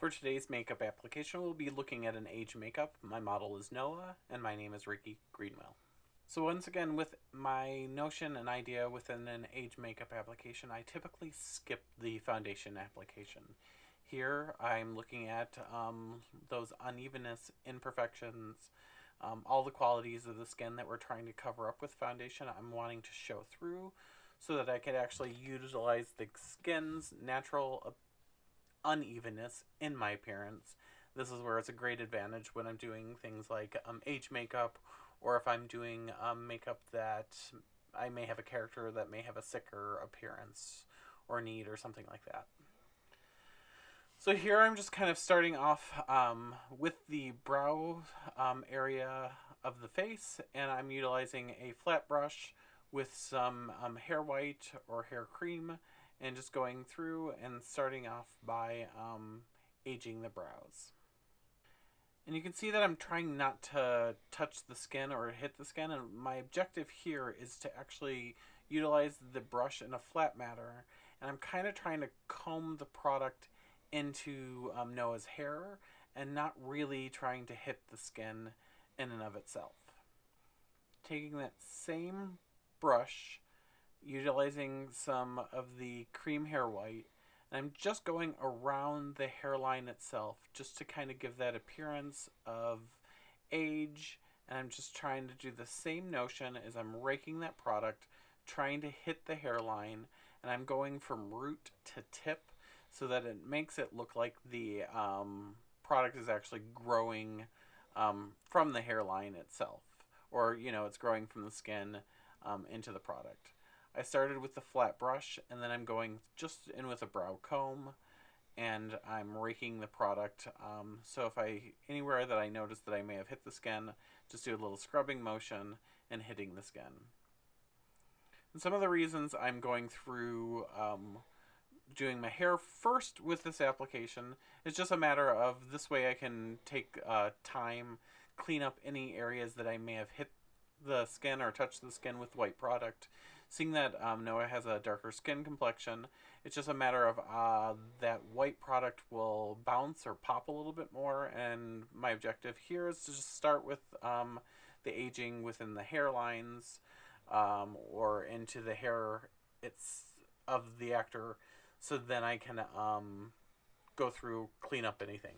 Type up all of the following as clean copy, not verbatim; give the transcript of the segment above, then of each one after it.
For today's makeup application, we'll be looking at an age makeup. My model is Noah, and my name is Ricky Greenwell. So once again, with my notion and idea within an age makeup application, I typically skip the foundation application. Here, I'm looking at those unevenness, imperfections, all the qualities of the skin that we're trying to cover up with foundation. I'm wanting to show through so that I could actually utilize the skin's natural unevenness in my appearance. This is where it's a great advantage when I'm doing things like age makeup, or if I'm doing makeup that I may have a character that may have a sicker appearance or need or something like that. So here I'm just kind of starting off with the brow area of the face, and I'm utilizing a flat brush with some hair white or hair cream, and just going through and starting off by aging the brows. And you can see that I'm trying not to touch the skin or hit the skin, and my objective here is to actually utilize the brush in a flat matter, and I'm kind of trying to comb the product into Noah's hair and not really trying to hit the skin in and of itself. Taking that same brush, utilizing some of the cream hair white, and I'm just going around the hairline itself just to kind of give that appearance of age, and I'm just trying to do the same notion as I'm raking that product, trying to hit the hairline, and I'm going from root to tip so that it makes it look like the product is actually growing from the hairline itself, or it's growing from the skin into the product. I started with the flat brush, and then I'm going just in with a brow comb, and I'm raking the product. So if anywhere that I notice that I may have hit the skin, just do a little scrubbing motion and hitting the skin. And some of the reasons I'm going through doing my hair first with this application is just a matter of this way I can take time, clean up any areas that I may have hit the skin or touched the skin with white product. Seeing that Noah has a darker skin complexion, it's just a matter of that white product will bounce or pop a little bit more, and my objective here is to just start with the aging within the hairlines or into the hair of the actor, so then I can go through, clean up anything.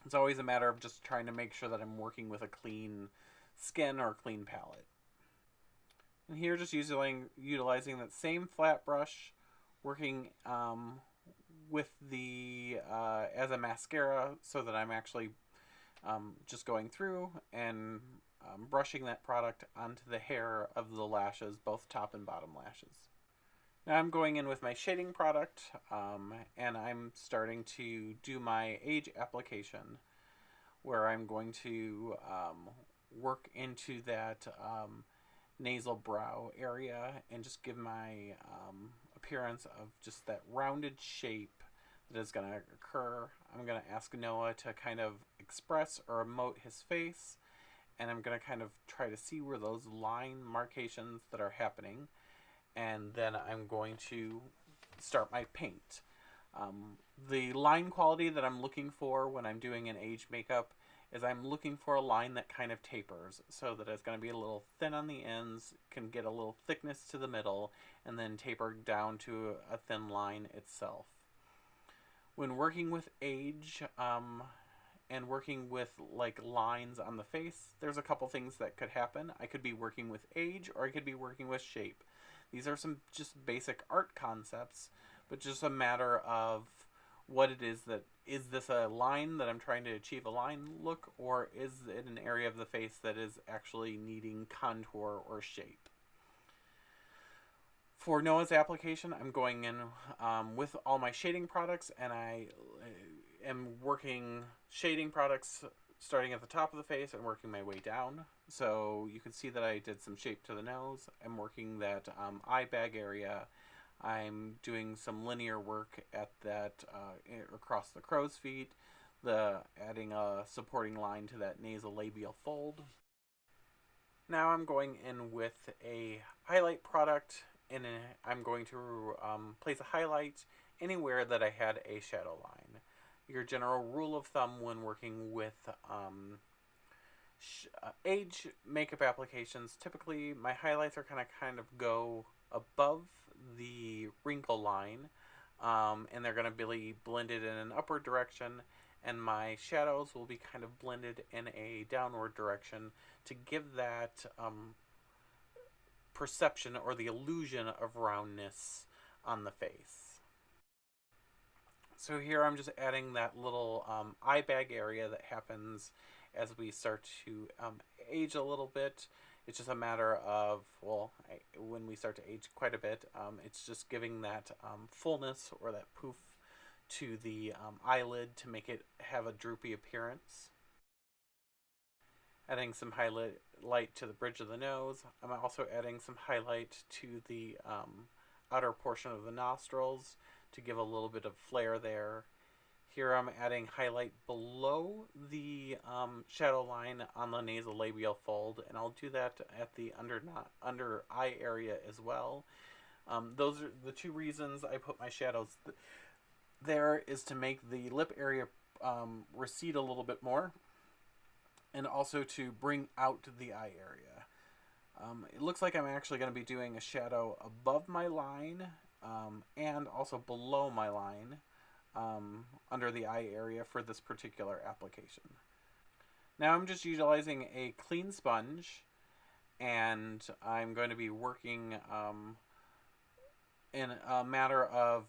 It's always a matter of just trying to make sure that I'm working with a clean skin or clean palette. And here just utilizing that same flat brush, working with the as a mascara, so that I'm actually just going through and brushing that product onto the hair of the lashes, both top and bottom lashes. Now I'm going in with my shading product, and I'm starting to do my age application, where I'm going to work into that nasal brow area and just give my appearance of just that rounded shape that is going to occur. I'm going to ask Noah to kind of express or emote his face, and I'm going to kind of try to see where those line marcations that are happening, and then I'm going to start my paint. The line quality that I'm looking for when I'm doing an age makeup is I'm looking for a line that kind of tapers, so that it's going to be a little thin on the ends, can get a little thickness to the middle, and then taper down to a thin line itself. When working with age and working with like lines on the face, there's a couple things that could happen. I could be working with age, or I could be working with shape. These are some just basic art concepts, but just a matter of what it is. That is this a line that I'm trying to achieve a line look, or is it an area of the face that is actually needing contour or shape? For Noah's application, I'm going in with all my shading products, and I am working shading products starting at the top of the face and working my way down. So you can see that I did some shape to the nose. I'm working that eye bag area. I'm doing some linear work at that across the crow's feet, adding a supporting line to that nasolabial fold. Now I'm going in with a highlight product, and I'm going to place a highlight anywhere that I had a shadow line. Your general rule of thumb when working with age makeup applications, typically my highlights are kind of go above the wrinkle line, and they're going to be blended in an upward direction, and my shadows will be kind of blended in a downward direction to give that perception or the illusion of roundness on the face. So here I'm just adding that little eye bag area that happens as we start to age a little bit. It's just a matter of, well, when we start to age quite a bit, it's just giving that fullness or that poof to the eyelid to make it have a droopy appearance. Adding some highlight to the bridge of the nose. I'm also adding some highlight to the outer portion of the nostrils to give a little bit of flair there. Here I'm adding highlight below the shadow line on the nasolabial fold, and I'll do that at the under eye area as well. Those are the two reasons I put my shadows there, is to make the lip area recede a little bit more, and also to bring out the eye area. It looks like I'm actually going to be doing a shadow above my line and also below my line under the eye area for this particular application. Now I'm just utilizing a clean sponge, and I'm going to be working in a matter of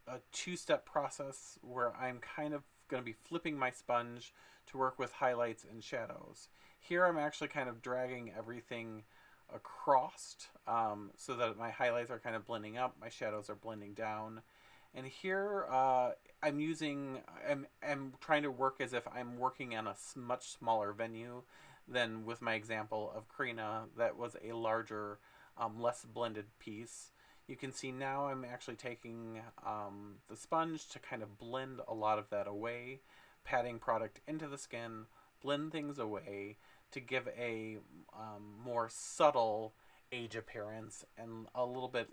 a two-step process where I'm kind of going to be flipping my sponge to work with highlights and shadows. Here I'm actually kind of dragging everything across so that my highlights are kind of blending up, my shadows are blending down. And here I'm trying to work as if I'm working in a much smaller venue than with my example of Karina that was a larger, less blended piece. You can see now I'm actually taking the sponge to kind of blend a lot of that away, patting product into the skin, blend things away to give a more subtle age appearance and a little bit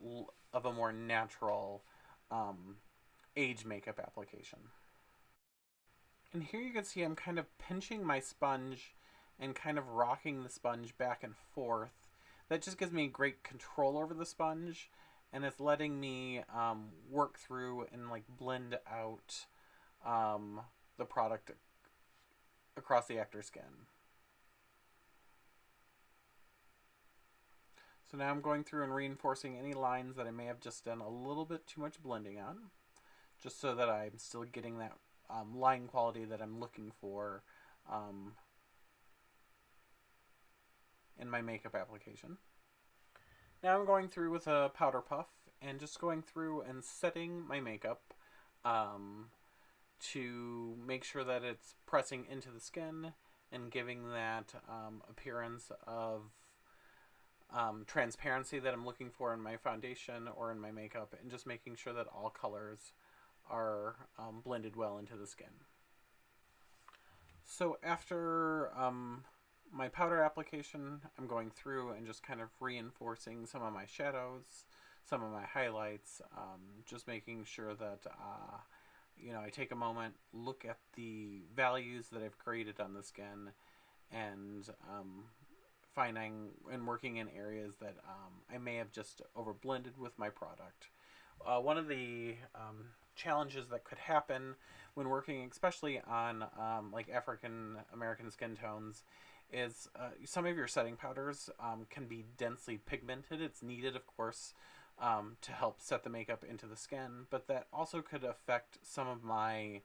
of a more natural age makeup application. And here you can see I'm kind of pinching my sponge and kind of rocking the sponge back and forth. That just gives me great control over the sponge, and it's letting me work through and like blend out the product across the actor's skin. So now I'm going through and reinforcing any lines that I may have just done a little bit too much blending on, just so that I'm still getting that line quality that I'm looking for in my makeup application. Now I'm going through with a powder puff and just going through and setting my makeup to make sure that it's pressing into the skin and giving that appearance of transparency that I'm looking for in my foundation or in my makeup, and just making sure that all colors are blended well into the skin. So after my powder application, I'm going through and just kind of reinforcing some of my shadows, some of my highlights, just making sure that I take a moment, look at the values that I've created on the skin, and finding and working in areas that I may have just overblended with my product. One of the challenges that could happen when working, especially on like African American skin tones, is some of your setting powders can be densely pigmented. It's needed, of course, to help set the makeup into the skin, but that also could affect some of my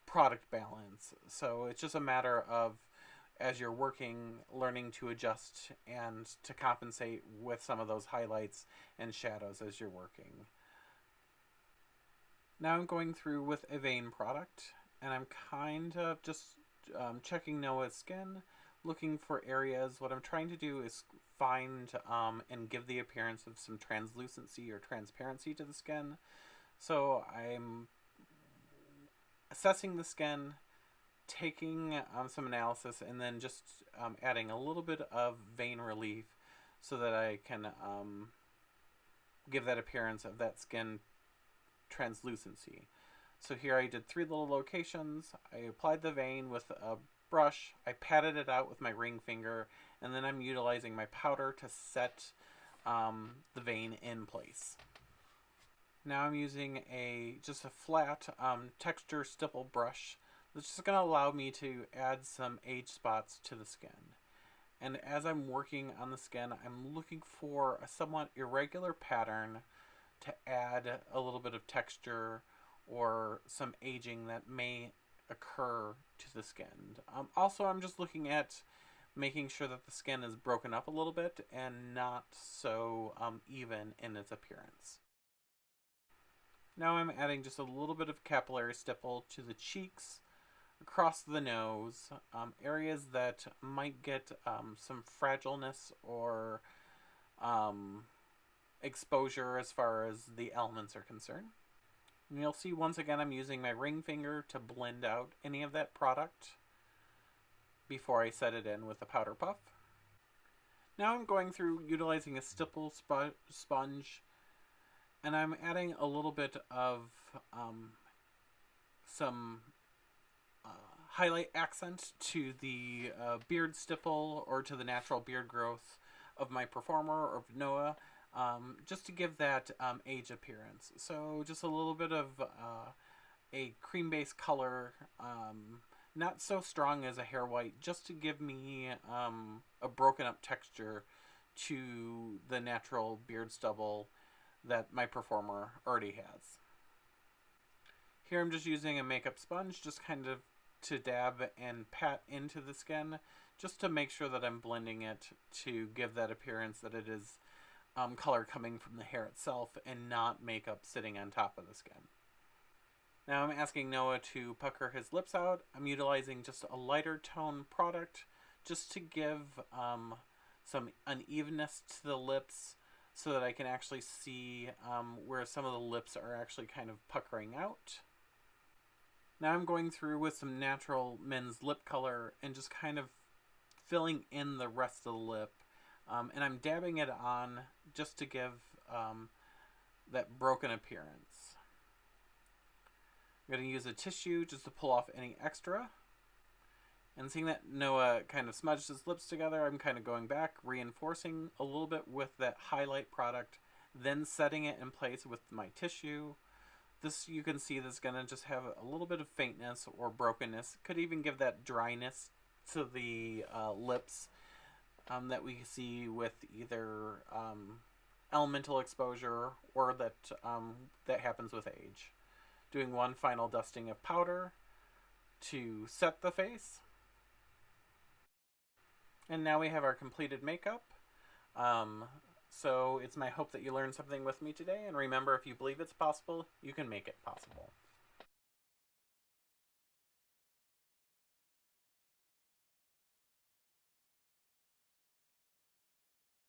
product balance. So it's just a matter of, as you're working, learning to adjust and to compensate with some of those highlights and shadows as you're working. Now I'm going through with a vein product, and I'm kind of just checking Noah's skin, looking for areas. What I'm trying to do is find and give the appearance of some translucency or transparency to the skin. So I'm assessing the skin, taking some analysis, and then just adding a little bit of vein relief so that I can give that appearance of that skin translucency. So here I did 3 little locations. I applied the vein with a brush, I patted it out with my ring finger, and then I'm utilizing my powder to set the vein in place. Now I'm using just a flat texture stipple brush that's just going to allow me to add some age spots to the skin. And as I'm working on the skin, I'm looking for a somewhat irregular pattern to add a little bit of texture or some aging that may occur to the skin. Also, I'm just looking at making sure that the skin is broken up a little bit and not so even in its appearance. Now I'm adding just a little bit of capillary stipple to the cheeks, across the nose, areas that might get some fragileness or exposure as far as the elements are concerned. And you'll see once again I'm using my ring finger to blend out any of that product before I set it in with a powder puff. Now I'm going through utilizing a stipple sponge, and I'm adding a little bit of some highlight accent to the beard stipple or to the natural beard growth of my performer or Noah, just to give that age appearance. So just a little bit of a cream-based color, not so strong as a hair white, just to give me a broken up texture to the natural beard stubble that my performer already has. Here I'm just using a makeup sponge, just kind of to dab and pat into the skin, just to make sure that I'm blending it to give that appearance that it is color coming from the hair itself and not makeup sitting on top of the skin. Now I'm asking Noah to pucker his lips out. I'm utilizing just a lighter tone product just to give some unevenness to the lips so that I can actually see where some of the lips are actually kind of puckering out. Now I'm going through with some natural men's lip color and just kind of filling in the rest of the lip. And I'm dabbing it on just to give that broken appearance. I'm going to use a tissue just to pull off any extra. And seeing that Noah kind of smudged his lips together, I'm kind of going back, reinforcing a little bit with that highlight product, then setting it in place with my tissue. This, you can see, that's going to just have a little bit of faintness or brokenness. Could even give that dryness to the lips that we see with either elemental exposure or that happens with age. Doing one final dusting of powder to set the face. And now we have our completed makeup. So it's my hope that you learned something with me today. And remember, if you believe it's possible, you can make it possible.